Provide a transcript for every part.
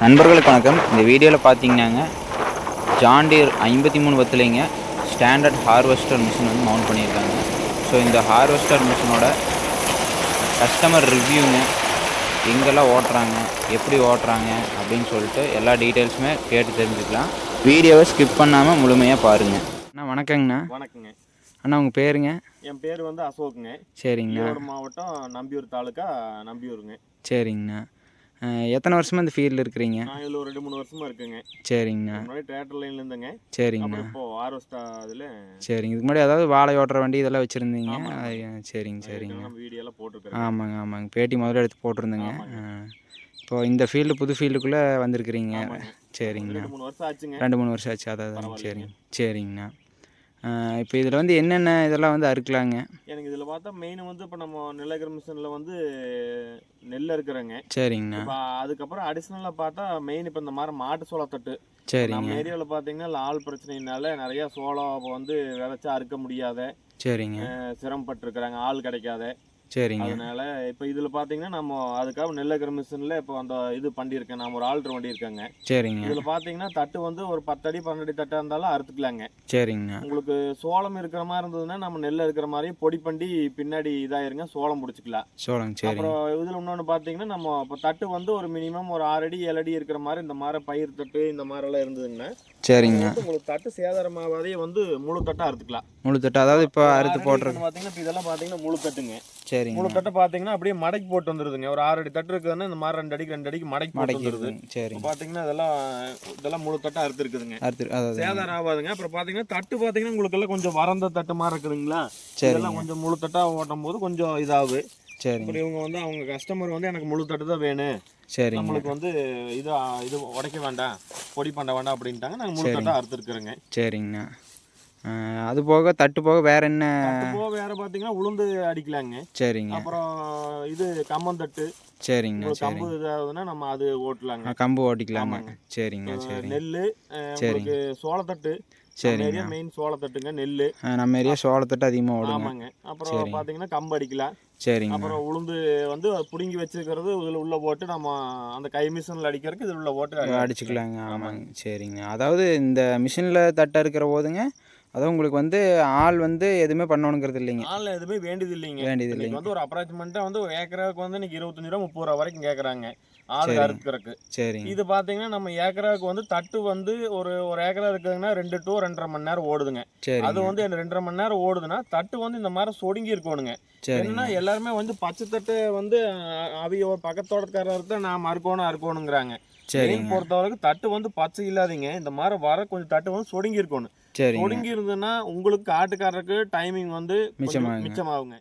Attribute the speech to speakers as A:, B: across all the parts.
A: நண்பர்களுக்கு வணக்கம். இந்த வீடியோவில் பார்த்தீங்கன்னாங்க ஜான் டீர் 53 பத்துலேங்க ஸ்டாண்டர்ட் ஹார்வெஸ்டர் மிஷின் வந்து மவுண்ட் பண்ணியிருக்காங்க. ஸோ இந்த ஹார்வெஸ்டர் மிஷினோட கஸ்டமர் ரிவ்யூங்க, எங்கெல்லாம் ஓட்டுறாங்க, எப்படி ஓட்டுறாங்க அப்படின்னு சொல்லிட்டு எல்லா டீட்டெயில்ஸுமே கேட்டு தெரிஞ்சுக்கலாம். வீடியோவை ஸ்கிப் பண்ணாமல் முழுமையாக பாருங்கள். அண்ணா வணக்கங்கண்ணா.
B: வணக்கங்க
A: அண்ணா உங்கள் பேருங்க?
B: என் பேர் வந்து அசோக்குங்க.
A: சரிங்கண்ணா.
B: ஈரோடு மாவட்டம் நம்பியூர் தாலுக்கா நம்பியூருங்க.
A: சரிங்கண்ணா. எத்தனை வருஷமாக இந்த ஃபீல்டில் இருக்கிறீங்க?
B: நான் இதில் ஒரு 2-3 வருஷமா இருக்குங்க.
A: சரிங்கண்ணா.
B: முன்னாடி டிராக்டர் லைன்ல இருந்தேங்க.
A: சரிங்கண்ணா.
B: இப்போ ஹார்வெஸ்டா அதில்.
A: சரிங்க. இதுக்கு முன்னாடி அதாவது வாழை ஓட்டுற வண்டி இதெல்லாம் வச்சுருந்தீங்க? சரிங்க சரிங்க.
B: நம்ம வீடியோலாம் போட்டிருக்கேன்.
A: ஆமாங்க. பேட்டி முதல்ல எடுத்து போட்டிருந்தேங்க. இப்போ இந்த ஃபீல்டு புது ஃபீல்டுக்குள்ளே வந்திருக்கிறீங்க. சரிங்கண்ணா.
B: 2-3 வருஷம் ஆச்சுங்க.
A: 2-3 வருஷம் ஆச்சு. அதான் சரிங்கண்ணா. இப்போ இதில் வந்து என்னென்ன இதெல்லாம் வந்து அறுக்கலாங்க? எனக்கு
B: இதில் பார்த்தா மெயின் வந்து இப்போ நம்ம நெல்லகர் மிஷினில் வந்து நெல் இருக்கிறேங்க.
A: சரிங்கண்ணா.
B: இப்போ அதுக்கப்புறம் அடிஷ்னலாக பார்த்தா மெயின் இப்போ இந்த மாதிரி மாட்டு சோளத்தட்டு.
A: சரிங்க.
B: நம்ம ஏரியாவில் பார்த்தீங்கன்னா ஆள் பிரச்சனைனால நிறையா சோளம் வந்து விதைச்சா அறுக்க முடியாத,
A: சரிங்க,
B: சிரமப்பட்டுருக்குறாங்க, ஆள் கிடைக்காத.
A: சரிங்க.
B: அதனால இப்போ இதில் பார்த்தீங்கன்னா நம்ம அதுக்காக நெல்லகர் மிஷினில் இப்போ அந்த இது பண்ணியிருக்கேன். நான் ஒரு ஆல்ட்ரு வண்டி இருக்கேங்க.
A: சரிங்க.
B: இதில் பார்த்தீங்கன்னா தட்டு வந்து ஒரு 10 அடி 12 அடி தட்டாக இருந்தாலும் அறுத்துக்கலாங்க.
A: சரிங்க.
B: உங்களுக்கு சோளம் இருக்கிற மாதிரி இருந்ததுன்னா நம்ம நெல் இருக்கிற மாதிரியும் பொடி பண்ணி பின்னாடி இதாயிருங்க, சோளம் பிடிச்சிக்கலாம்.
A: சோளம். சரி.
B: அப்புறம் இதில் இன்னொன்று பார்த்தீங்கன்னா நம்ம இப்போ தட்டு வந்து ஒரு மினிமம் ஒரு 6 அடி 7 அடி இருக்கிற மாதிரி இந்த மாதிரி பயிர் தட்டு இந்த மாதிரிலாம் இருந்ததுங்கன்னா
A: சரிங்க,
B: உங்களுக்கு தட்டு சேதாரமாவதே வந்து முழு தட்டாக அறுத்துக்கலாம்.
A: முழு தட்டு அதாவது இப்போ அறுத்து போடுறது
B: பார்த்தீங்கன்னா இப்போ இதெல்லாம் பார்த்தீங்கன்னா முழு தட்டுங்க.
A: சரி.
B: முழு தட்டை பார்த்தீங்கன்னா அப்படியே மடக்கி போட்டு வந்துருதுங்க. ஒரு 6 அடி தட்டு இருக்குதுன்னா இந்த மாதிரி 2 அடிக்கு மடக்கி வந்துருது. சரி. பார்த்தீங்கன்னா இதெல்லாம் முழு தட்டா அறுத்து இருக்குதுங்க. சேதாரம் ஆகாதுங்க. அப்புறம் பார்த்தீங்கன்னா தட்டு பார்த்தீங்கன்னா உங்களுக்கு எல்லாம் கொஞ்சம் வறந்த தட்டு மாதிரி இருக்குதுங்களா? இதெல்லாம் கொஞ்சம் முழு தட்டா ஓட்டும் போது கொஞ்சம் இதாகுது. சரி. அப்புறம் இவங்க வந்து அவங்க கஸ்டமர் வந்து எனக்கு முழு தட்டு தான் வேணும், சரி, நம்மளுக்கு வந்து இது உடைக்க வேண்டாம், பொடி பண்ண வேண்டாம் அப்படின்ட்டாங்க. நாங்கள் முழு தட்டா அறுத்துருக்குறோங்க.
A: சரிங்கண்ணா. அது போக தட்டு போக வேற என்ன?
B: தட்டு போக வேற பார்த்தீங்கன்னா உளுந்து அடிக்கலாங்க. சரிங்க. அப்புறம் இது கம்பந்தட்டு. சரிங்க. கம்பு இதாகுதுன்னா நம்ம அது ஓட்டலாங்க. கம்பு ஓட்டிக்கலாமா? சரிங்க. சரி. நெல், உங்களுக்கு சோளத்தட்டு. சரிங்க. மெயின் சோளத்தட்டுங்க. நெல்
A: நம்ம ஏரியா சோளத்தட்டு அதிகமாக ஓடும்.
B: ஆமாங்க. அப்புறம் பார்த்தீங்கன்னா கம்பு அடிக்கலாம். சரிங்க. அப்புறம் உளுந்து வந்து பிடுங்கி வச்சிருக்கிறது இதில் உள்ள போட்டு நம்ம அந்த கை மிஷினில் அடிக்கிறதுக்கு இதில் உள்ள போட்டு
A: அடிச்சுக்கலாங்க. ஆமாங்க. சரிங்க. அதாவது இந்த மிஷினில் தட்டை இருக்கிற போதுங்க, அதான் உங்களுக்கு வந்து ஆள் வந்து எதுவுமே பண்ணணுங்கிறது இல்லைங்க.
B: ஆள் எதுவுமே வேண்டியது இல்லைங்க. வந்து ஒரு அப்ராக்சிமெண்ட்டாக வந்து ஒரு ஏக்கராவுக்கு வந்து இன்னைக்கு 25 ரூபா 30 ரூபா வரைக்கும் கேட்குறாங்க ஆள் அறுக்கிறதுக்கு. சரி. இது பார்த்தீங்கன்னா நம்ம ஏக்கராவுக்கு வந்து தட்டு வந்து ஒரு ஏக்கரா இருக்குதுங்கன்னா 2 to 2.5 மணி நேரம் ஓடுதுங்க. அது வந்து 2.5 மணி நேரம் ஓடுதுன்னா தட்டு வந்து இந்த மாதிரி சொடுங்கி இருக்கணுங்க. என்னன்னா எல்லாருமே வந்து பச்சை தட்டை வந்து அவிய பக்கத்தோட்டக்காரர் தான் நான் அறுக்கணுங்கிறாங்க. பொறுத்தவரைக்கும் தட்டு வந்து பச்சை இல்லாதீங்க, இந்த மாதிரி வர கொஞ்சம் தட்டு வந்து சொடுங்கி இருக்கணும். சொடுங்கி இருந்ததுன்னா உங்களுக்கு ஆட்டுக்காரருக்கு டைமிங் வந்து மிச்சமாகுங்க.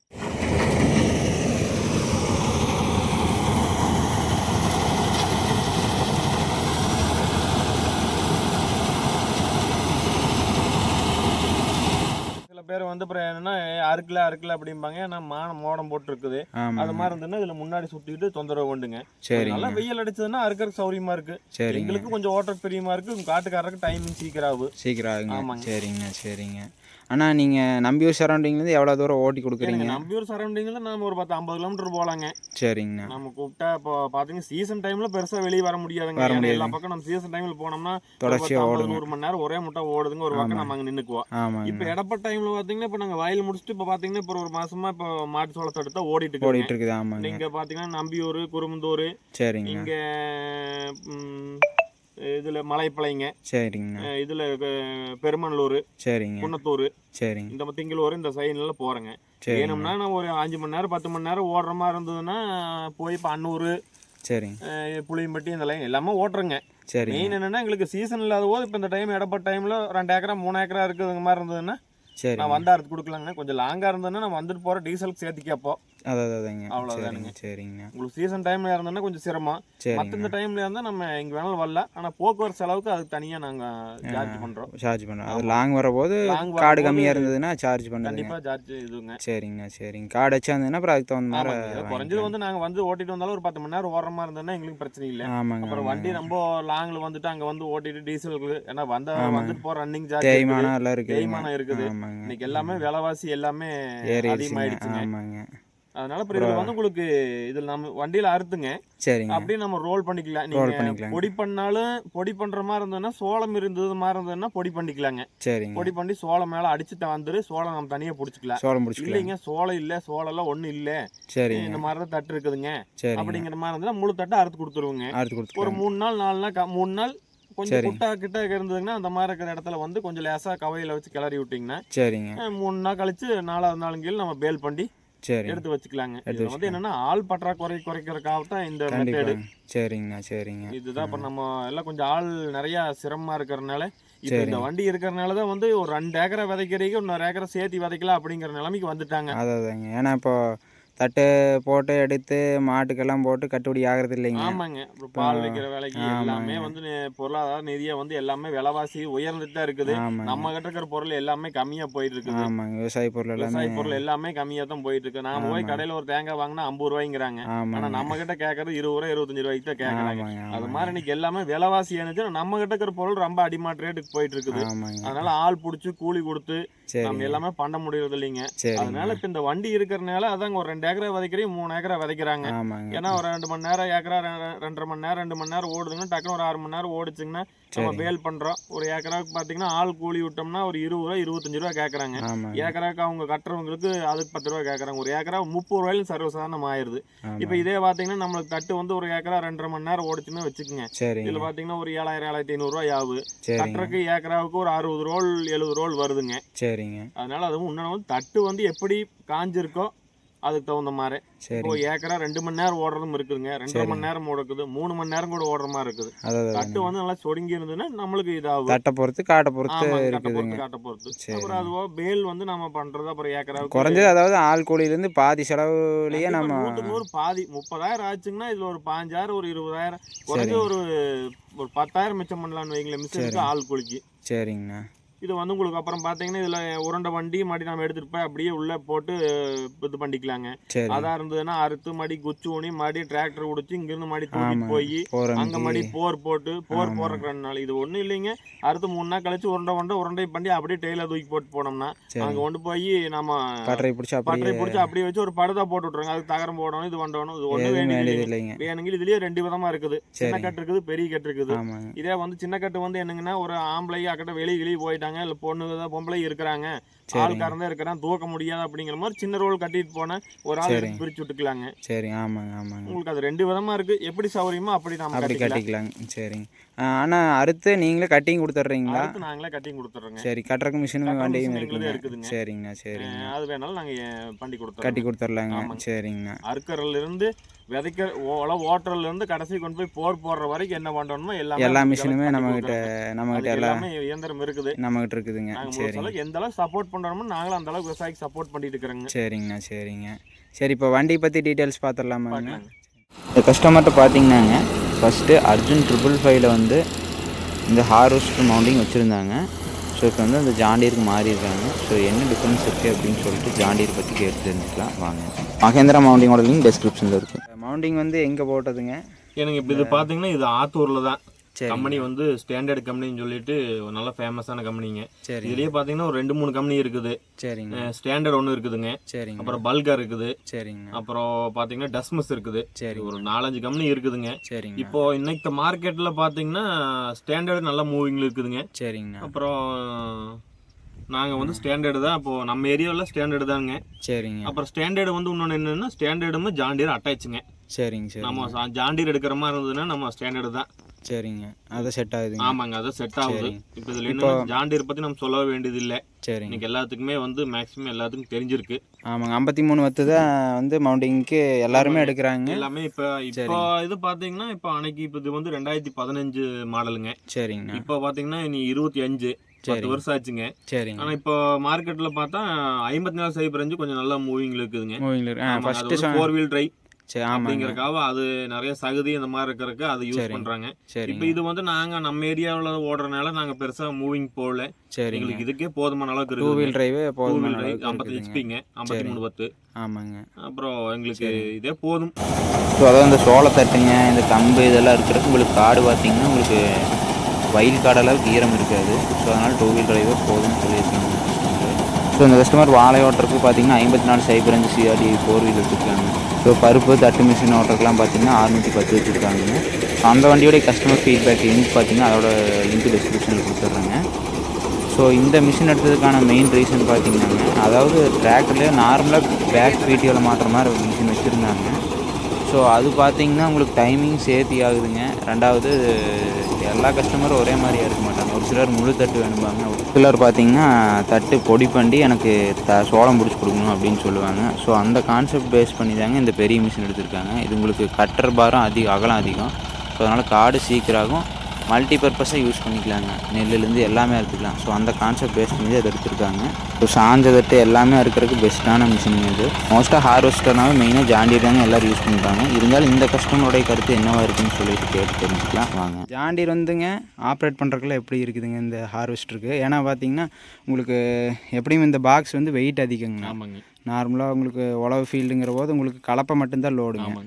B: பேர் வந்து அப்புறம் என்னன்னா அறுக்கல அப்படிம்பாங்க. ஏன்னா மோடம் போட்டு இருக்குது. அது மாதிரி இருந்ததுன்னா இதுல முன்னாடி சுத்திட்டு தொந்தரவு கொண்டுங்க. சரி. நல்லா வெயில் அடிச்சதுன்னா அறுக்கிறதுக்கு சௌரியமா இருக்கு. எங்களுக்கு கொஞ்சம் ஓட்டுறதுக்கு பிரியமா இருக்கு. காட்டுக்காரருக்கு டைமிங் சீக்கிரம் ஆகுங்க. ஆமாங்க. சரிங்க.
A: ஆனால் நீங்கள் நம்பியூர் சரௌண்டிங்லேருந்து எவ்வளோ தூரம் ஓட்டி கொடுக்குறீங்க?
B: நம்பியூர் சரௌண்டிங்கில் நம்ம ஒரு 10-50 கிலோமீட்டர் போகலாங்க. சரிங்கண்ணா. நம்ம கூப்பிட்டா இப்போ பார்த்தீங்கன்னா சீசன் டைமில் பெருசாக வெளியே வர முடியாதுங்க. எல்லா பக்கம் நம்ம சீசன் டைமில் போனோம்னா தொடர்ச்சியாக 100 மணி நேரம் ஒரே முட்டை ஓடுதுங்க. ஒரு பக்கம் நம்ம அங்கே நின்றுக்குவோம். இப்போ இடப்பட்ட டைமில் பார்த்தீங்கன்னா இப்போ நாங்கள் வயல் முடிச்சுட்டு இப்போ பார்த்தீங்கன்னா இப்போ ஒரு மாசமா இப்போ மாட்டு சோளத்தோட தான் ஓடிட்டு இருக்குது. ஆமாம். இங்கே பார்த்தீங்கன்னா நம்பியூர், குருமந்தூர், சரிங்க, இங்கே இதுல மலைப்பளைங்க, சரிங்க, இதுல பெருமநல்லூர், சரிங்க, குன்னத்தூர், சரிங்க, இந்த திங்களூர் இந்த சைடுல போறேங்க. வேணும்னா நான் ஒரு 5 மணி நேரம் 10 மணி நேரம் ஓடுற மாதிரி இருந்ததுன்னா போய் இப்போ அன்னூர், சரிங்க, புளியம்பட்டி இந்த லைன் எல்லாமே ஓட்டுறேங்க. சரி. மெயின் என்னன்னா எங்களுக்கு சீசன் இல்லாத போது இப்போ இந்த டைம் இடப்பட்ட டைம்ல 2 ஏக்கரா 3 ஏக்கரா இருக்குதுங்க மாதிரி இருந்ததுன்னா சரி நான் வந்து அறுத்து கொடுக்கலாங்க. கொஞ்சம் லாங்கா இருந்ததுன்னா நம்ம வந்துட்டு போற டீசலுக்கு சேர்த்து கேட்போம். அதாங்க. அவ்வளவுதானுங்க. சரிங்க. உங்களுக்கு சீசன் டைம்ல இருந்தோம்னா கொஞ்சம் சிரமம். மற்ற இந்த டைம்ல இருந்தா நம்ம இங்க வேணாலும் வரல. ஆனா போக்குவரத்து செலவுக்கு அதுக்கு தனியா நாங்க சார்ஜ் பண்றோம். அது லாங் வரபோது காடு கம்மியா இருந்ததுன்னா சார்ஜ் பண்ணுங்க. கண்டிப்பா சார்ஜ் இதுங்க. சரிங்க. காடு வச்சா இருந்ததுன்னா அப்புறம் அதுக்கு தகுந்த மாதிரி குறைஞ்சது வந்து நாங்க வந்து ஓட்டிட்டு வந்தாலும் ஒரு 10 மணி நேரம் ஓடுற மாதிரி இருந்ததுன்னா எங்களுக்கு பிரச்சனை இல்லை. அப்புறம் வண்டி ரொம்ப லாங்ல வந்துட்டு அங்க வந்து ஓட்டிட்டு டீசலுக்கு ஏன்னா வந்துட்டு போற ரன்னிங் சார்ஜ் தேய்மானம் இருக்குது. இன்னைக்கு எல்லாமே விலைவாசி எல்லாமே அதிகமாயிடுச்சுங்க. அதனால அப்புறம் இதுல வந்து உங்களுக்கு இதுல நம்ம வண்டியில அறுத்துங்க.
A: சரிங்க.
B: அப்படியே நம்ம ரோல் பண்ணிக்கலாம். நீங்க பொடி பண்ணாலும் பொடி பண்ற மாதிரி இருந்ததுன்னா, சோளம் இருந்தது மாதிரி இருந்ததுன்னா பொடி பண்ணிக்கலாங்க. சரிங்க. பொடி பண்ணி சோளம் மேல அடிச்சுட்டு வந்துரு, சோளம் நம்ம தனியா புடிச்சுக்கலாம். இல்லைங்க சோளம் இல்ல, சோளம் எல்லாம் ஒண்ணும் இல்ல, சரி இந்த மாதிரிதான் தட்டு இருக்குதுங்க அப்படிங்கிற மாதிரி இருந்தா முழு தட்டை அறுத்து கொடுத்துருவோங்க. ஒரு 3 நாள் 4 நாள் 3 நாள் கொஞ்சம் குட்டா கிட்ட இருந்ததுன்னா அந்த மாதிரி இருக்கிற இடத்துல வந்து கொஞ்சம் லேசா கவையில வச்சு கிளறி விட்டீங்கன்னா, சரிங்க, 3 நாள் கழிச்சு 4வது நாளுங்கில் நம்ம பேல் பண்ணி எடுத்து வச்சுக்கலாங்க. இது வந்து என்னன்னா ஆள் பற்றாக்குறை குறைக்கிறதுக்காக தான் இந்த மெத்தட். சரிங்கண்ணா, சரிங்க. இதுதான் இப்ப நம்ம எல்லாம் கொஞ்சம் ஆள் நிறைய சிரமமா இருக்கிறதுனால, இப்ப இந்த வண்டி இருக்கிறதுனாலதான் வந்து ஒரு 2 ஏக்கரை விதைக்கிறீங்க, இன்னொரு ஏக்கரை சேர்த்து விதைக்கலாம் அப்படிங்கிற நிலைமைக்கு வந்துட்டாங்க. அதாங்க. ஏன்னா இப்போ தட்டு போட்டு எடுத்து மாட்டுக்கெல்லாம் போட்டு கட்டுப்படி ஆகிறது இல்லைங்க. ஆமாங்க. பால் வைக்கிற வேலைக்கு எல்லாமே வந்து பொருளாதார நிதியா வந்து எல்லாமே விலைவாசி உயர்ந்துட்டு தான் இருக்குது. நம்ம கிட்ட இருக்கிற பொருள் எல்லாமே கம்மியா போயிட்டு இருக்குது. ஆமாங்க. விவசாய பொருள் எல்லாமே கம்மியா தான் போயிட்டு இருக்கு. நாம போய் கடையில ஒரு தேங்காய் வாங்கினா 50 ரூபாய்ங்கிறாங்க. ஆனா நம்ம கிட்ட கேட்கறது 20 ரூபாய் 25 ரூபாய்க்கு தான் கேட்கறாங்க. அது மாதிரி இன்னைக்கு எல்லாமே விலைவாசி ஆனிச்சு. நம்ம கிட்ட இருக்கிற பொருள் ரொம்ப அடிமாட் ரேட்டுக்கு போயிட்டு இருக்குது. அதனால ஆள் புடிச்சு கூலி கொடுத்து நம்ம எல்லாமே பண்ண முடியறது இல்லைங்க. அதனால இப்ப இந்த வண்டி இருக்கிறதுனால அதாங்க ஒரு 2 ஏக்கரை விதைக்கிறீங்க, 3 ஏக்கரை விதைக்கிறாங்க. ஏன்னா ஒரு 2 மணி நேரம் ஏக்கரா 2.5 மணி நேரம் 2 மணி நேரம் ஓடுதுன்னா டக்குனு ஒரு 6 மணி நேரம் ஓடிச்சுங்கன்னா நம்ம பேல் பண்றோம். ஒரு ஏக்கராவுக்கு பாத்தீங்கன்னா ஆள் கூலி விட்டோம்னா ஒரு 20 ரூபாய் 25 ரூபாய் கேட்கறாங்க. ஏக்கராவுக்கு அவங்க கட்டுறவங்களுக்கு அதுக்கு 10 ரூபாய் கேட்கறாங்க. ஒரு ஏக்கரா 30 ரூபாயிலும் சர்வசாதாரணம் ஆயிருது. இப்ப இதே பாத்தீங்கன்னா நம்மளுக்கு தட்டு வந்து ஒரு ஏக்கரா 2.5 மணி நேரம் ஓடிச்சுன்னு வச்சுக்கோங்க. இதுல பாத்தீங்கன்னா ஒரு 7000 7500 ரூபாய் ஆகுது. கட்டுறதுக்கு ஏக்கராவுக்கு ஒரு 60 ரோல் 70 ரோல் வருதுங்க. சரிங்க. அதனால அதுவும் இன்னும் தட்டு வந்து எப்படி காஞ்சிருக்கோ அதுக்கு தகுந்த மாதிரி இப்போ ஏக்கரா 2 மணி நேரம் ஓடுறதும் இருக்குதுங்க, 2.5 மணி நேரம் ஓடுக்குது, 3 மணி நேரம் கூட ஓடுற மாதிரி இருக்குது. தட்டு வந்து நல்லா சொடுங்கி இருந்ததுன்னா நம்மளுக்கு இதாகும். தட்டை பொறுத்து காட்டை பொறுத்து காட்டை பொறுத்து. அப்புறம் அதுவோ பேல் வந்து நம்ம பண்றது அப்புறம் ஏக்கராவுக்கு குறைஞ்சது, அதாவது ஆள் கூலியிலிருந்து பாதி செலவுலயே நம்ம 100 பாதி 30,000 ஆச்சுங்கன்னா இதுல ஒரு 5,000 ஒரு 20,000 குறைஞ்ச ஒரு 10,000 மிச்சம் பண்ணலாம்னு வைங்களேன் மிஷினுக்கு ஆள் கூலிக்கு. சரிங்கண்ணா. இது வந்து உங்களுக்கு அப்புறம் பாத்தீங்கன்னா இதுல உருண்டை வண்டி மாடி நம்ம எடுத்துட்டு போய் அப்படியே உள்ள போட்டு இது பண்ணிக்கலாங்க. அதா இருந்ததுன்னா அறுத்து மடி குச்சி ஊனி மடி டிராக்டர் உடிச்சு இங்க இருந்து மடி தூக்கிட்டு போய் அங்க மடி போர் போட்டு போர் போடுறதுக்கு 2 நாள். இது ஒண்ணும் இல்லைங்க, அறுத்து 3 நாள் கழிச்சு உருண்டை பண்ணி அப்படியே டெய்லர் தூக்கி போட்டு போனோம்னா அங்க கொண்டு போய் நம்ம பட்டறை பிடிச்சி அப்படியே வச்சு ஒரு படுதா போட்டு விட்டுருங்க. அதுக்கு தகரம் போடணும், இது பண்ணணும். இது ஒண்ணு வேணுங்க. இதுலயே 2 விதமா இருக்குது, சின்ன கட்டு இருக்குது, பெரிய கட்டு இருக்குது. இதே வந்து சின்ன கட்டு வந்து என்னங்கன்னா ஒரு ஆம்பளை அக்கட்ட வெளியே போயிட்டாங்க, இல்ல பொம்பளை இருக்கிறாங்க, ஆள்காரன் இருக்கிறான், தூக்க முடியாது அப்படிங்கிற மாதிரி சின்ன ரோல் கட்டிட்டு போன ஒரு ஆள் பிரிச்சு விட்டுக்கலாங்க. சரி. ஆமாங்க ஆமாங்க. உங்களுக்கு அது 2 விதமா இருக்கு, எப்படி சௌரியமோ அப்படி நாம கட்டிக்கலாங்க. சரிங்க. ஆனா அறுத்து நீங்களே கட்டிங் கொடுத்துட்றீங்களா? நாங்களே கட்டிங் கொடுத்துட்றோங்க. சரி. கட்டுறதுக்கு மிஷினும் வண்டியும் இருக்குதுங்க. சரிங்கண்ணா. சரிங்க. அது வேணாலும் நாங்க பண்ணி கொடுத்துறோம், கட்டி கொடுத்துடலாங்க. சரிங்கண்ணா. அறுக்கறதுல இருந்து விதைக்க ஓட்டுறதுல இருந்து கடைசி கொண்டு போய் போர் போடுற வரைக்கும் என்ன பண்ணணுமோ எல்லா மிஷினுமே நம்ம கிட்ட எல்லாமே இயந்திரம் இருக்குது, நம்ம கிட்ட இருக்குதுங்க. சரி. எந்த அளவுக்கு சப்போர்ட் பண்றோமோ நாங்களும் அந்த அளவுக்கு விவசாயிக்கு சப்போர்ட் பண்ணிட்டு இருக்கிறோங்க. சரிங்கண்ணா. சரிங்க. சரி. இப்போ வண்டி பற்றி டீட்டெயில்ஸ் பார்த்துடலாமாங்க? இந்த கஸ்டமர்கிட்ட பார்த்தீங்கன்னாங்க ஃபஸ்ட்டு அர்ஜுன் 555 வந்து இந்த ஹார்வெஸ்டர் மவுண்டிங் வச்சுருந்தாங்க. ஸோ இப்போ வந்து அந்த ஜாண்டீருக்கு மாறியிருக்காங்க. ஸோ என்ன டிஃப்ரென்ஸ் இருக்குது அப்படின்னு சொல்லிட்டு ஜாண்டீர் பற்றி கேட்டு தெரிஞ்சுக்கலாம் வாங்க. மகேந்திரா மவுண்டிங்கோட லிங்க் டிஸ்கிரிப்ஷனில் இருக்குது. மவுண்டிங் வந்து எங்கே போட்டதுங்க? எனக்கு இப்போ இது பார்த்தீங்கன்னா இது ஆத்தூரில் தான் கம்பெனி வந்து ஸ்டாண்டர்ட் கம்பெனின்னு சொல்லிட்டு ஒரு நல்ல ஃபேமஸான கம்பெனிங்க. சரி. இதுலயே பாத்தீங்கன்னா ஒரு 2-3 கம்பெனி இருக்குது. சரிங்க. ஸ்டாண்டர்ட் ஒன்று இருக்குதுங்க. சரிங்க. அப்புறம் பல்கர் இருக்குது. சரிங்க. அப்புறம் பாத்தீங்கன்னா டஸ்மஸ் இருக்குது. சரி. ஒரு 4-5 கம்பெனி இருக்குதுங்க. சரிங்க. இப்போ இன்னைக்கு மார்க்கெட்ல பாத்தீங்கன்னா ஸ்டாண்டர்ட் நல்ல மூவிங்ல இருக்குதுங்க. சரிங்க. அப்புறம் நாங்க வந்து ஸ்டாண்டர்டு தான், அப்போ நம்ம ஏரியாவில் ஸ்டாண்டர்டு தாங்க. சரிங்க. அப்புறம் ஸ்டாண்டர்டு வந்து இன்னொன்று என்னன்னா ஸ்டாண்டர்டும் ஜாண்டீர் அட்டாச்சுங்க. சரிங்க. சரி. நம்ம ஜாண்டீர் எடுக்கிற மாதிரி இருந்ததுன்னா நம்ம ஸ்டாண்டர்டு தான். சரிங்க. அதை செட் ஆகுது. ஆமாங்க, அதை செட் ஆகுது. இப்போ இதில் என்ன ஜாண்டீர் பற்றி நம்ம சொல்ல வேண்டியது இல்லை. சரி. இன்னைக்கு எல்லாத்துக்குமே வந்து மேக்ஸிமம் எல்லாத்துக்கும் தெரிஞ்சிருக்கு. ஆமாங்க. 53 வத்து தான் வந்து மவுண்டிங்க்கு எல்லாருமே எடுக்கிறாங்க. எல்லாமே இப்போ இது பார்த்தீங்கன்னா இப்போ அன்னைக்கு இப்போ இது வந்து 2015 மாடலுங்க. சரிங்க. இப்போ பார்த்தீங்கன்னா இனி 25 10 வருஷம் ஆச்சுங்க. சரி. ஆனா இப்போ மார்க்கெட்ல பார்த்தா 54 கொஞ்சம் நல்லா மூவிங்ல இருக்குதுங்க. ஃபர்ஸ்ட் 4 வீல் டிரைவ் அப்படிங்கறக்காக அது நிறைய சகுதி இந்த மாதிரி இருக்கிறதுக்கு அது யூஸ் பண்றாங்க. இப்போ இது வந்து நாங்க நம்ம ஏரியாவுல ஓடுறதுனால நாங்க பெருசா மூவிங் போகல. எங்களுக்கு இதுக்கே போதுமான அளவுக்கு இருக்கு. 2 வீல் டிரைவ் 50 ஹெச்பிங்க 53 வத்து. ஆமாங்க. அப்புறம் எங்களுக்கு இதே போதும். ஸோ அதாவது இந்த சோளத்தட்டுங்க இந்த கம்பு இதெல்லாம் இருக்கிறதுக்கு உங்களுக்கு காடு பார்த்தீங்கன்னா உங்களுக்கு வயல் காடு அளவுக்கு ஈரம் இருக்காது. ஸோ அதனால் 2 வீல் டிரைவே போதும்னு சொல்லியிருக்கீங்க.
A: ஸோ இந்த கஸ்டமர் வாழை ஓட்டுறதுக்கு பார்த்தீங்கன்னா 5405 சிஆர்டி 4 வீல் வச்சுருக்காங்க. ஸோ பருப்பு தட்டு மிஷின் ஓட்டுறதுக்குலாம் பார்த்தீங்கன்னா 610 வச்சுருக்காங்க. ஸோ அந்த வண்டியோடைய கஸ்டமர் ஃபீட்பேக் லிங்க் பார்த்தீங்கன்னா அதோட லிங்க் டிஸ்கிரிப்ஷனில் கொடுத்துட்றேங்க. ஸோ இந்த மிஷின் எடுத்ததுக்கான மெயின் ரீசன் பார்த்தீங்கன்னாங்க, அதாவது டிராக்டர்லேயே நார்மலாக பேக் வீடியோவில் மாட்டுற மாதிரி ஒரு மிஷின் வச்சுருந்தாங்க. ஸோ அது பார்த்தீங்கன்னா உங்களுக்கு டைமிங் சேர்த்தி ஆகுதுங்க. ரெண்டாவது எல்லா கஸ்டமரும் ஒரே மாதிரியாக இருக்க மாட்டாங்க. ஒரு சிலர் முழு தட்டு வேணும்பாங்க, ஒரு சிலர் பார்த்தீங்கன்னா தட்டு பொடி பண்ணி எனக்கு சோளம் பிடிச்சி கொடுக்கணும் அப்படின்னு சொல்லுவாங்க. ஸோ அந்த கான்செப்ட் பேஸ் பண்ணி தாங்க இந்த பெரிய மிஷின் எடுத்திருக்காங்க. இது உங்களுக்கு கட்டர் பாரம் அகலம் அதிகம். ஸோ அதனால் காடு சீக்கிரம் மல்டி பர்பஸாக யூஸ் பண்ணிக்கலாங்க. நெல்லுலேருந்து எல்லாமே எடுத்துக்கலாம். ஸோ அந்த கான்செப்ட் பேஸ் பண்ணி அதை எடுத்துருக்காங்க. ஸோ சாஞ்ச தட்டு எல்லாமே இருக்கிறதுக்கு பெஸ்ட்டான மிஷினுங்க இது. மோஸ்ட்டாக ஹார்வெஸ்டர்னாவே மெயினாக ஜாண்டியர் தாங்க எல்லோரும் யூஸ் பண்ணிப்பாங்க. இருந்தாலும் இந்த கஸ்டமருடைய கருத்து என்னவா இருக்குன்னு சொல்லிட்டு கேட்டு தெரிஞ்சுக்கலாம் வாங்க. ஜாண்டியர் வந்துங்க ஆப்ரேட் பண்ணுறதுக்குலாம் எப்படி இருக்குதுங்க இந்த ஹார்வெஸ்டருக்கு? ஏன்னா பார்த்தீங்கன்னா உங்களுக்கு எப்படியும் இந்த பாக்ஸ் வந்து வெயிட் அதிகங்க.
B: ஆமாங்க.
A: நார்மலாக உங்களுக்கு உழவு ஃபீல்டுங்கிற போது உங்களுக்கு கலப்பை மட்டும்தான் லோடுங்க.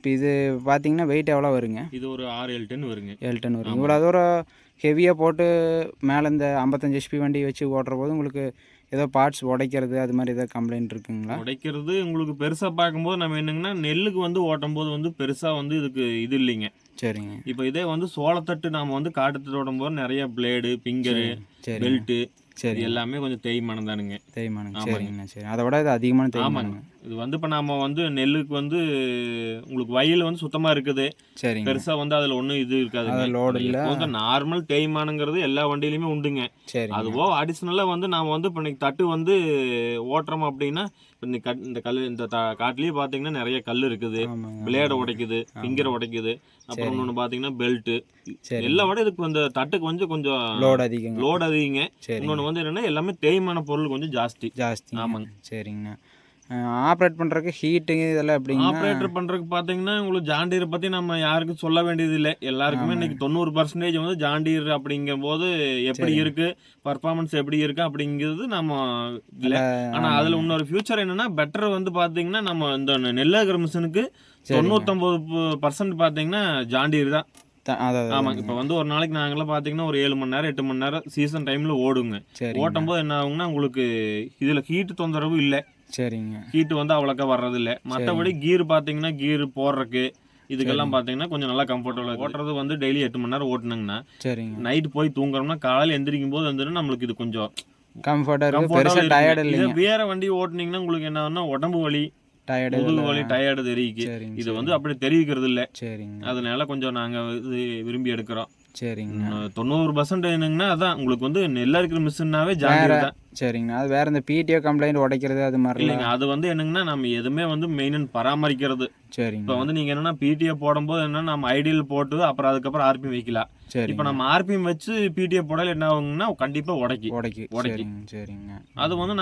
A: இப்போ இது பார்த்தீங்கன்னா வெயிட் எவ்வளோ வருங்க?
B: இது ஒரு 6-7 டன் வருங்க.
A: 7 டன் வருங்க. இவ்வளோ தூரம் ஹெவியாக போட்டு மேலே இந்த 55 HP வண்டி வச்சு ஓட்டுற போது உங்களுக்கு ஏதோ பார்ட்ஸ் உடைக்கிறது அது மாதிரி ஏதாவது கம்ப்ளைண்ட் இருக்குங்களா?
B: உடைக்கிறது உங்களுக்கு பெருசாக பார்க்கும்போது நம்ம என்னங்கன்னா நெல்லுக்கு வந்து ஓட்டும் போது வந்து பெருசாக வந்து இதுக்கு இது இல்லைங்க.
A: சரிங்க.
B: இப்போ இதே வந்து சோளத்தட்டு நாம் வந்து காட்டு ஓடும் போது நிறைய பிளேடு, பிங்கரு, பெல்ட்டு, சரி எல்லாமே கொஞ்சம் தேய்மானம் தானுங்க.
A: தேய்மானம். சரிங்கண்ணா. சரி, அதை விட இது அதிகமான தேய்மானம்.
B: இது வந்து இப்போ நம்ம வந்து நெல்லுக்கு வந்து உங்களுக்கு வயல் வந்து சுத்தமாக இருக்குது. சரி, பெருசாக வந்து அதில் ஒன்றும் இது இருக்காது.
A: லோடு இல்லை.
B: வந்து நார்மல் தேய்மானங்கிறது எல்லா வண்டியிலையுமே உண்டுங்க. சரி, அதுவோ அடிஷ்னலாக வந்து நாம் வந்து இப்போ இன்னைக்கு தட்டு வந்து ஓட்டுறோம் அப்படின்னா இந்த கல் இந்த காட்டிலேயே பார்த்தீங்கன்னா நிறைய கல் இருக்குது. பிளேடை உடைக்குது, ஃபிங்கரை உடைக்குது. அப்புறம் இன்னொன்று பார்த்தீங்கன்னா பெல்ட்டு. எல்லா விட இதுக்கு இந்த தட்டுக்கு கொஞ்சம் லோடு அதிகங்க. இன்னொன்று வந்து என்னன்னா எல்லாமே தேய்மான பொருள் கொஞ்சம் ஜாஸ்தி. ஆமாங்க.
A: சரிங்கண்ணா. ஆப்ரேட் பண்ணுறதுக்கு ஹீட்டுங்க இதெல்லாம் எப்படிங்க?
B: ஆப்ரேட்டர் பண்ணுறதுக்கு பார்த்தீங்கன்னா உங்களுக்கு ஜாண்டியரை பற்றி நம்ம யாருக்கும் சொல்ல வேண்டியது இல்லை. எல்லாருக்குமே இன்னைக்கு 90% வந்து ஜாண்டியர் அப்படிங்கும் போது எப்படி இருக்கு, பர்ஃபார்மன்ஸ் எப்படி இருக்கு அப்படிங்கிறது நம்ம இல்லை. ஆனால் அதில் இன்னொரு ஃபியூச்சர் என்னன்னா பெட்டர் வந்து பார்த்தீங்கன்னா நம்ம இந்த நெல்லாகிற மிஷினுக்கு 99% பார்த்தீங்கன்னா ஜாண்டியர் தான். ஆமாங்க. இப்போ வந்து ஒரு நாளைக்கு நாங்களாம் பார்த்தீங்கன்னா ஒரு 7 மணி நேரம் 8 மணி நேரம் சீசன் டைம்ல ஓடுங்க. ஓட்டும் போது என்ன ஆகுங்கன்னா உங்களுக்கு இதில் ஹீட்டு தொந்தரவு இல்லை. சரிங்க. ஹீட்டு வந்து அவ்வளோக்கா வர்றதில்லை. மற்றபடி கீர் பார்த்தீங்கன்னா கீர் போடுறதுக்கு இதுக்கெல்லாம் பார்த்தீங்கன்னா கொஞ்சம் நல்லா கம்ஃபர்டபுளாக ஓட்டுறது வந்து டெய்லி 8 மணி நேரம் ஓட்டுனங்கன்னா நைட்டு போய் தூங்குறோம்னா காலையில் எந்திரிக்கும் போது வந்து நம்மளுக்கு இது கொஞ்சம் கம்ஃபர்டபுளாக. வேற வண்டி ஓட்டுனீங்கன்னா உங்களுக்கு என்ன உடம்பு வலி, முதுகு வலி, டயர்டு தெரிவிக்கு. இது வந்து அப்படி தெரிவிக்கிறது இல்லை. அதனால கொஞ்சம் நாங்கள் இது விரும்பி எடுக்கிறோம். சரிங்க. 90% என்னங்கன்னா அதான் உங்களுக்கு வந்து நெல்லா இருக்கிற மிஷின்னாவே ஜாண்டியர் தான்.
A: சரிங்க. அது வேற இந்த பிடிஓ கம்ப்ளைண்ட் உடைக்கிறது அது மாதிரி
B: இல்லைங்க. அது வந்து என்னங்கன்னா நம்ம எதுவுமே வந்து மெயினாக பராமரிக்கிறது. சரிங்க. இப்போ வந்து நீங்க என்னன்னா பிடிஓ போடும்போது என்னன்னா நம்ம ஐடியல் போட்டு அப்புறம் அதுக்கப்புறம் ஆர்பிஎம் வைக்கலாம். சரி. இப்போ நம்ம ஆர்பிஎம் வச்சு பிடிஓ போடல என்ன ஆகுங்கன்னா கண்டிப்பா உடைக்கு. சரிங்க. அது வந்து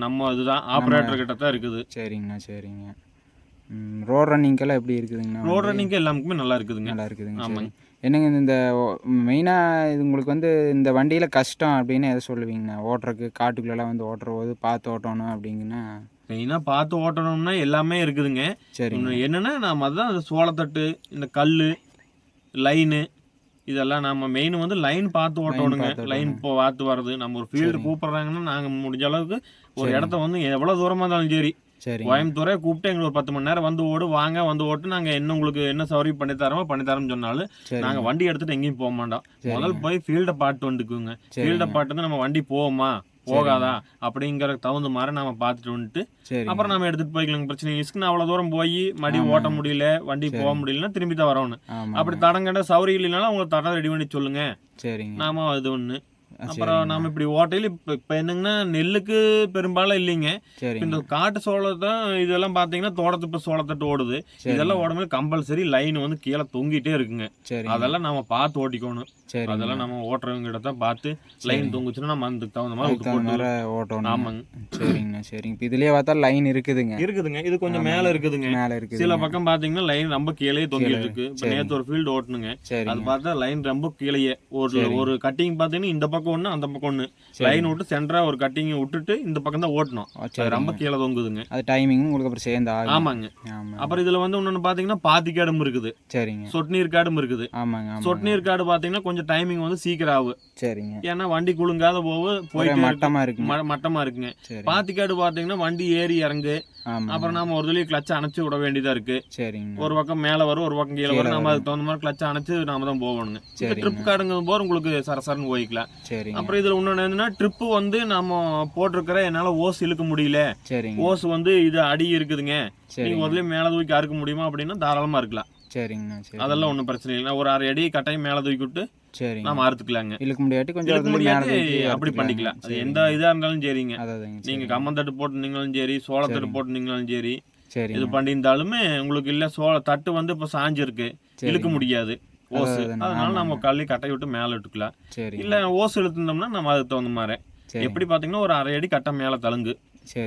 B: நம்ம இதுதான் ஆப்ரேட்டர் கிட்ட தான் இருக்குது.
A: சரிங்க. ரோட் ரன்னிங்கெல்லாம் எப்படி இருக்குதுங்கண்ணா?
B: ரோட் ரன்னிங்க்கு எல்லாமே நல்லா இருக்குதுங்க.
A: ஆமாங்க. என்னங்க இந்த மெயினாக இது உங்களுக்கு வந்து இந்த வண்டியில் கஷ்டம் அப்படின்னு எதை சொல்லுவீங்கண்ணா? ஓட்டுறக்கு காட்டுக்குள்ளெல்லாம் வந்து ஓட்டுற போது பார்த்து ஓட்டணும் அப்படிங்கன்னா
B: மெயினாக பார்த்து ஓட்டணும்னா எல்லாமே இருக்குதுங்க. சரி. என்னன்னா நம்ம அதுதான் சோளத்தட்டு, இந்த கல், லைனு இதெல்லாம் நம்ம மெயின் வந்து லைன் பார்த்து ஓட்டணுங்க. லைன் இப்போ பார்த்து வர்றது நம்ம ஒரு ஃபீல்டு கூப்பிட்றாங்கன்னா நாங்கள் முடிஞ்ச அளவுக்கு ஒரு இடத்த வந்து எவ்வளோ தூரமாக இருந்தாலும் சரி கோயம்புத்தூரே கூப்பிட்டு எங்களுக்கு ஒரு 10 மணி நேரம் வந்து ஓட்டு நாங்கள் என்ன உங்களுக்கு என்ன சௌகரியம் பண்ணித்தரோம்னு சொன்னாலும் நாங்கள் வண்டி எடுத்துட்டு எங்கேயும் போக மாட்டோம். முதல்ல போய் ஃபீல்டை பாட்டு வந்துக்குங்க. ஃபீல்டை பாட்டு வந்து நம்ம வண்டி போவோமா போகாதா அப்படிங்கிற தகுந்த மாதிரி நம்ம பார்த்துட்டு வந்துட்டு அப்புறம் நம்ம எடுத்துட்டு போய்க்கலாங்க. பிரச்சனை இஸ்க்குன்னு அவ்வளோ தூரம் போய் மடி ஓட்ட முடியல, வண்டி போக முடியலன்னா திரும்பி தான் வரணும். அப்படி தடங்கண்ட சௌகரியம் இல்லைனாலும் அவங்களுக்கு தடம் ரெடி பண்ணி சொல்லுங்க. நாம இது ஒன்று. அப்புறம் நாம இப்படி ஓட்டையில இப்ப என்னங்கன்னா நெல்லுக்கு பெரும்பாலும் இல்லைங்க. இந்த காட்டு சோளத்தான் இதெல்லாம் பாத்தீங்கன்னா தோட்டத்து சோளத்தட்டு ஓடுது. இதெல்லாம் ஓடும்போது கம்பல்சரி லைன் வந்து கீழே தொங்கிட்டே இருக்குங்க. அதெல்லாம் நம்ம பார்த்து ஓட்டிக்கணும். அதெல்லாம் நம்ம ஓட்டுறவங்க கிட்ட தான் பார்த்து லைன் தொங்குச்சுன்னா நம்ம அதுக்கு தகுந்த மாதிரி
A: ஓட்டணும். ஆமாங்க. சரிங்க. இப்போ இதுலயே பார்த்தா லைன் இருக்குதுங்க.
B: இது கொஞ்சம் மேல இருக்குதுங்க. சில பக்கம் பாத்தீங்கன்னா லைன் ரொம்ப கீழே தொங்கிட்டு இருக்கு. நேற்று ஒரு ஃபீல்டு ஓட்டணுங்க. அது பார்த்தா லைன் ரொம்ப கீழே ஒரு கட்டிங் பாத்தீங்கன்னா இந்த பக்கம் பக்கம் ஒன்று அந்த பக்கம் ஒன்று லைன் விட்டு சென்டராக ஒரு கட்டிங் விட்டுட்டு இந்த பக்கம் தான் ஓட்டணும். ரொம்ப கீழே தொங்குதுங்க.
A: அது டைமிங் உங்களுக்கு அப்புறம் சேர்ந்து
B: ஆமாங்க. அப்புறம் இதில் வந்து இன்னொன்று பார்த்தீங்கன்னா பாத்தி காடும் இருக்குது.
A: சரிங்க.
B: சொட்டு நீர் காடும் இருக்குது.
A: ஆமாங்க.
B: சொட்டு நீர் காடு பார்த்தீங்கன்னா கொஞ்சம் டைமிங் வந்து சீக்கிரம் ஆகும்.
A: சரிங்க.
B: ஏன்னா வண்டி குலுங்காத போயிட்டு
A: மட்டமாக
B: இருக்குங்க. பாத்தி காடு பார்த்தீங்கன்னா வண்டி ஏறி இறங்கு, அப்புறம் நம்ம ஒரு துளி கிளச்சை அணைச்சு விட வேண்டியதா இருக்கு.
A: சரிங்க.
B: ஒரு பக்கம் மேலே வரும், ஒரு பக்கம் கீழே வரும். நம்ம அதுக்கு தகுந்த மாதிரி கிளச்சை அணைச்சு நாம தான் போகணுங்க. ட்ரிப் காடுங்கும் போது உங்களுக்கு சரசரன்னு போய்க்கலாம். அப்புறம் இதுல இன்னொன்று என்னன்னா, ட்ரிப்பு வந்து நம்ம போட்டிருக்கிற என்னால ஓஸ் இழுக்க முடியல, ஓஸ் வந்து இது அடி இருக்குதுங்க, நீங்க ஒரு மேல தூக்கி அறுக்க முடியுமா அப்படின்னா தாராளமா இருக்கலாம்.
A: சரிங்க.
B: அதெல்லாம் ஒன்றும் பிரச்சனை இல்லை. ஒரு 1/2 அடி கட்டாயம் மேலே தூக்கி விட்டு நம்ம அறுத்துக்கலாங்க.
A: இழுக்க முடியாட்டி கொஞ்சம்
B: இழுக்க முடியாட்டி அப்படி பண்ணிக்கலாம். அது எந்த இதா இருந்தாலும் சரிங்க. நீங்க கம்மந்தட்டு போட்டுருந்தீங்களும் சரி, சோளத்தட்டு போட்டுருந்தீங்களும் சரி, இது பண்ணியிருந்தாலுமே உங்களுக்கு இல்ல தட்டு வந்து இப்ப சாஞ்சிருக்கு, இழுக்க முடியாது ஓஸ். அதனால நம்ம கள்ளி கட்டை விட்டு மேல இட்டுக்கலாம். இல்ல ஓஸ் இழுத்துட்டோம்னா நம்ம அதுக்கு தகுந்த மாதிரி எப்படி பாத்தீங்கன்னா ஒரு 1/2 அடி கட்டை மேல தழுங்கு.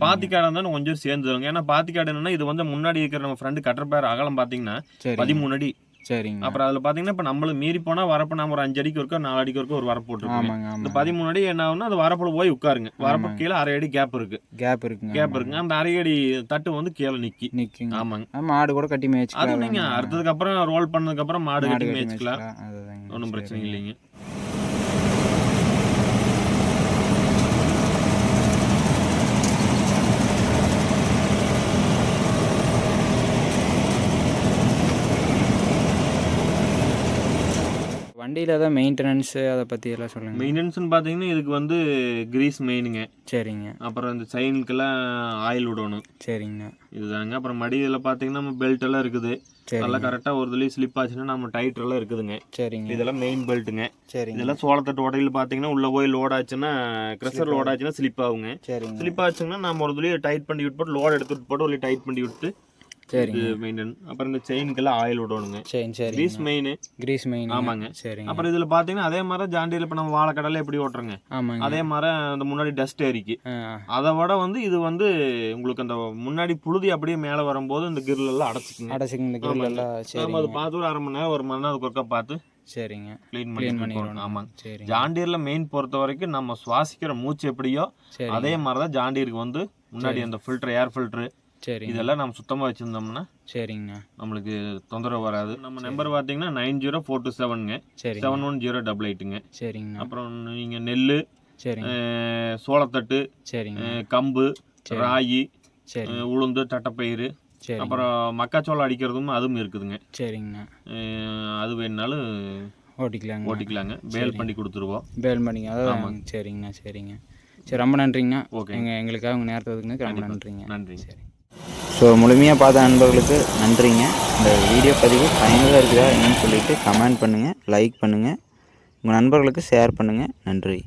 B: பாத்திக்காடு இருந்தாலும் கொஞ்சம் சேர்ந்து தருங்க. ஏன்னா பாத்திக்காடு என்னன்னா, இது வந்து முன்னாடி இருக்கிற நம்ம ஃப்ரெண்டு கட்டுற பேர் அகலம் பாத்தீங்கன்னா 13 அடி.
A: சரிங்க.
B: அப்புறம் அதுல பாத்தீங்கன்னா இப்ப நம்மளும் மீறி போனா வரப்பு நம்ம ஒரு 5 அடிக்கு இருக்கோ 4 அடிக்கு இருக்கோ ஒரு வரப்பு போட்டுருக்கோம். இந்த 13 அடி என்ன ஆகும்னா, அது வரப்புல போய் உட்காருங்க. வரப்பு கீழே 1/2 அடி கேப் இருக்குங்க. அந்த 1/2 அடி தட்டு வந்து கீழே நிக்குங்க. ஆமாங்க.
A: மாடு கூட கட்டி மேய்ச்சிக்கலாம்.
B: அது நீங்க அறுத்ததுக்கு அப்புறம் ரோல் பண்ணதுக்கு அப்புறம் மாடு கட்டி மேய்ச்சிக்கலாம். ஒன்றும் பிரச்சனை இல்லைங்க.
A: வண்டியில் ஏதாவது மெயின்டெனன்ஸு அதை பற்றி எல்லாம் சொல்லுங்கள்.
B: மெயின்டெனன்ஸ்னு பார்த்தீங்கன்னா இதுக்கு வந்து கிரீஸ் மெயினுங்க.
A: சரிங்க.
B: அப்புறம் இந்த செயினுக்கெல்லாம் ஆயில் விடணும்.
A: சரிங்க.
B: இதுதாங்க. அப்புறம் மடியில் பார்த்தீங்கன்னா நம்ம பெல்ட் எல்லாம் இருக்குது. நல்லா கரெக்டாக ஒரு இதுலேயும் ஸ்லிப் ஆச்சுன்னா நம்ம டைட் எல்லாம் இருக்குதுங்க.
A: சரிங்க.
B: இதெல்லாம் மெயின் பெல்ட்டுங்க.
A: சரிங்க.
B: இதெல்லாம் சோளத்தட்டு உடையில் பார்த்தீங்கன்னா உள்ள போய் லோட் ஆச்சுன்னா, க்ரெஷர் லோட் ஆச்சுன்னா ஸ்லிப் ஆகுங்க.
A: சரிங்க.
B: ஸ்லிப் ஆச்சுன்னா நம்ம ஒரு இதுலேயே டைட் பண்ணி விட்டு போட்டு லோட் எடுத்துகிட்டு போட்டு ஒரு டைட் பண்ணி விட்டு.
A: சரிங்க.
B: மெயின்டென். அப்புறம் இந்த செயினுக்கெல்லாம் ஆயில் விடணுங்க. Grease main. ஆமாங்க.
A: சரிங்க.
B: அப்புறம் இதுல பாத்தீங்கன்னா அதே மாதிரி ஜாண்டியில இப்ப நம்ம வாழைக்கடலை எப்படி ஓட்டுறோங்க, அதே மாதிரி அந்த முன்னாடி டஸ்ட் ஏறிக்கு. அதை விட வந்து இது வந்து உங்களுக்கு அந்த முன்னாடி புழுதி அப்படியே மேல வரும்போது இந்த கிரில் எல்லாம் அடைச்சிக்குங்க. நம்ம அதை பார்த்து ஒரு 1/2 மணி நேரம் 1 மணி நேரம் அதுக்கு ஒருக்கா பார்த்து
A: சரிங்க
B: க்ளீன் பண்ணிடுவோம். ஆமாங்க. ஜாண்டியர்ல மெயின் பொறுத்த வரைக்கும் நம்ம சுவாசிக்கிற மூச்சு எப்படியோ அதே மாதிரிதான் ஜாண்டியருக்கு வந்து முன்னாடி அந்த ஃபில்டர், ஏர் ஃபில்டர், இதெல்லாம் நம்ம சுத்தமா வச்சிருந்தோம்னா
A: சரிங்க
B: நம்மளுக்கு தொந்தரவு வராது. நம்ம நம்பர் பாத்தீங்கன்னா 90427ங்க 71088ங்க.
A: சரிங்க.
B: அப்புறம் நீங்க நெல்லு, சோளத்தட்டு, கம்பு, ராகி, உளுந்து, தட்டைப்பயிறு, அப்புறம் மக்காச்சோளம் அடிக்கிறதும் அதுவும் இருக்குதுங்க.
A: சரிங்க.
B: அது வேணுனாலும் ஓட்டிக்கலாங்க. பேல் பண்ணி கொடுத்துருவோம்.
A: பேல் பண்ணிங்க. அதான். சரிங்கண்ணா. சரிங்க. சரி, ரொம்ப நன்றிங்கண்ணா. ஓகே. எங்களுக்காக உங்கள் நேரத்தை ஒதுக்குங்க. ரொம்ப நன்றிங்க. சரி. ஸோ முழுமையாக பார்த்த நண்பர்களுக்கு நன்றிங்க. இந்த வீடியோ பதிவு பயனுள்ளதாக இருக்குதா என்னன்னு சொல்லிவிட்டு கமெண்ட் பண்ணுங்கள், லைக் பண்ணுங்கள், உங்கள் நண்பர்களுக்கு ஷேர் பண்ணுங்கள். நன்றி.